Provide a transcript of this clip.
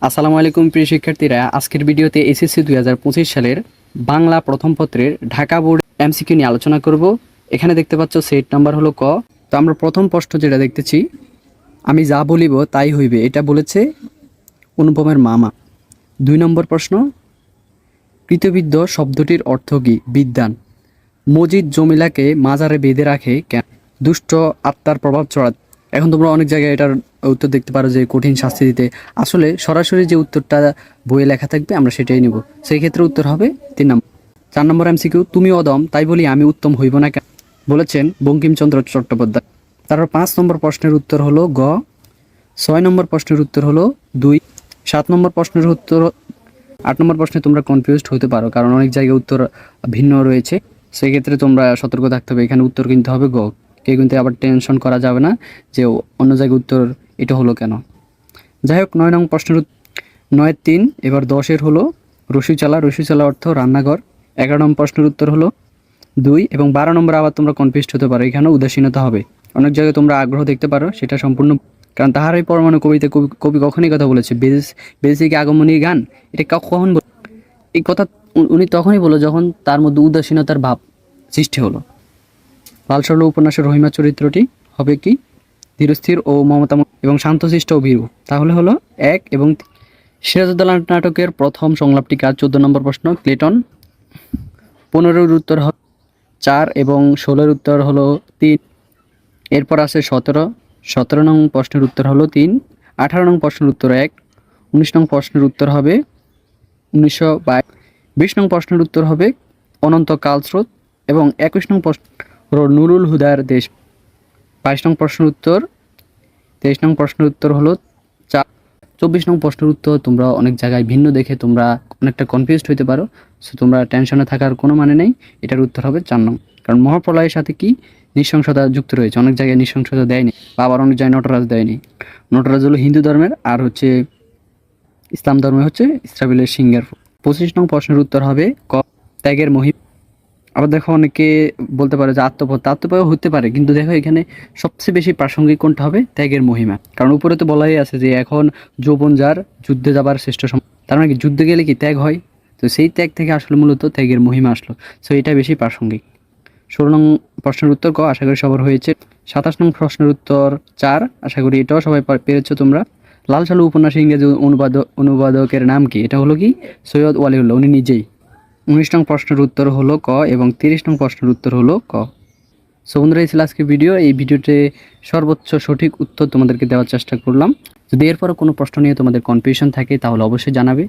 আসসালামু আলাইকুম প্রিয় শিক্ষার্থীরা, আজকের ভিডিওতে এসএসসি 2025 সালের বাংলা প্রথম পত্রের ঢাকা বোর্ড এমসিকিউ নিয়ে আলোচনা করব। এখানে দেখতে পাচ্ছ সেট নাম্বার হলো ক। তো আমরা প্রথম প্রশ্ন যেটা দেখতেছি, আমি যা বলিব তাই হইবে, এটা বলেছে অনুপমের মামা। 2 নম্বর প্রশ্ন, কৃতবিদ্য শব্দটির অর্থ কী? বিদ্বান। মজিদ জমিলাকে মাজারে বেঁধে রাখে কেন? দুষ্ট আত্মার প্রভাব চড়াতে। এখন তোমরা অনেক জায়গায় এটার উত্তর দেখতে পারো যে কঠিন শাস্তি দিতে। আসলে সরাসরি যে উত্তরটা বইয়ে লেখা থাকবে আমরা সেটাই নিব। সেই ক্ষেত্রে উত্তর হবে 3 নম্বর। 4 নম্বর এমসিকিউ, তুমি অদম তাই বলি আমি উত্তম হইব না কেন? বলেছেন বঙ্কিমচন্দ্র চট্টোপাধ্যায়। তারপর 5 নম্বর প্রশ্নের উত্তর হলো গ। 6 নম্বর প্রশ্নের উত্তর হলো 2। 7 নম্বর প্রশ্নের উত্তর 8 নম্বর প্রশ্নে তোমরা কনফিউজড হতে পারো, কারণ অনেক জায়গায় উত্তর ভিন্ন রয়েছে। সেই ক্ষেত্রে তোমরা সতর্ক থাকতে হবে, এখানে উত্তর কিন্তু হবে গ। কেউ কিন্তু আবার টেনশন করা যাবে না যে অন্য জায়গায় উত্তর এটা হলো কেন। যাই হোক, 9 নং প্রশ্নের 9-3। এবার 10-এর হলো রসুচালা। রসুচালা অর্থ রান্নাঘর। 11 নম্বর প্রশ্নের উত্তর হলো 2 এবং 12 নম্বর আবার তোমরা কনফিউজড হতে পারো, এখানে উদাসীনতা হবে। অনেক জায়গায় তোমরা আগ্রহ দেখতে পারো, সেটা সম্পূর্ণ, কারণ তাহারই পরমাণু কবিতে কবি কখনই কথা বলেছে বেসিক আগমনী গান। এটা কখন এই কথা উনি তখনই বলল যখন তার মধ্যে উদাসীনতার ভাব সৃষ্টি হলো। লাল সরল উপন্যাসের রহিমা চরিত্রটি হবে কি? ধীরস্থির ও মমতাময় এবং শান্তশিষ্ট ও ভীরু। তাহলে হলো 1 এবং 3। সিরাজউদ্দৌলা নাটকের প্রথম সংলাপটি কার? 14 নম্বর প্রশ্ন, ক্লেটন। 15-এর উত্তর হবে 4 এবং 16-এর উত্তর হলো 3। এরপর আছে 17 নং প্রশ্নের উত্তর হলো 3। 18 নং প্রশ্নের উত্তর 1। 19 নং প্রশ্নের উত্তর হবে 1922। 20 নং প্রশ্নের উত্তর হবে অনন্ত কালস্রোত এবং 21 নং প্রশ্ন হলো নুরুল হুদার দেশ। 22 নং প্রশ্নের উত্তর 23 নং প্রশ্নের উত্তর হলো 4। 24 নং প্রশ্নের উত্তর তোমরা অনেক জায়গায় ভিন্ন দেখে তোমরা অনেকটা কনফিউজড হতে পারো। সো তোমরা টেনশনে থাকার কোনো মানে নেই, এটার উত্তর হবে 4 নং। কারণ মহাপ্রলয়ের সাথে কি নৃশংসতা যুক্ত রয়েছে, অনেক জায়গায় নৃশংসতা দেয়নি, বা আবার অনেক জায়গায় নটরাজ দেয়নি। নটরাজ হলো হিন্দু ধর্মের, আর হচ্ছে ইসলাম ধর্মে হচ্ছে ইসরাফিলের সিংহের। 25 নং প্রশ্নের উত্তর হবে ক, ত্যাগের মহিমা। আবার দেখো অনেকে বলতে পারে যে আত্মপয় হতে পারে, কিন্তু দেখো এখানে সবচেয়ে বেশি প্রাসঙ্গিক কোনটা হবে? ত্যাগের মহিমা। কারণ উপরে তো বলাই আছে যে এখন যৌবন যার যুদ্ধে যাবার শ্রেষ্ঠ সময়। তার মানে কি যুদ্ধে গেলে কি ত্যাগ হয়? তো সেই ত্যাগ থেকে আসলে মূলত ত্যাগের মহিমা আসলো। সো এটা বেশি প্রাসঙ্গিক। 16 নং প্রশ্নের উত্তর ক, আশা করি সবার হয়েছে। 27 নং প্রশ্নের উত্তর 4, আশা করি এটাও সবাই পেরেছো তোমরা। লাল সালু উপন্যাসের ইংরেজি অনুবাদকের নাম কি? এটা হলো কি? সৈয়দ ওয়ালিউল্লাহ, উনি নিজেই। 19 নং প্রশ্নের উত্তর হলো ক এবং 30 নং প্রশ্নের উত্তর হলো ক। সো বন্ধুরা, এই ছিল আজকের ভিডিও। এই ভিডিওতে সর্বোচ্চ সঠিক উত্তর তোমাদেরকে দেওয়ার চেষ্টা করলাম। যদি এরপরও কোনো প্রশ্ন নিয়ে তোমাদের কনফিউশন থাকে তাহলে অবশ্যই জানাবে।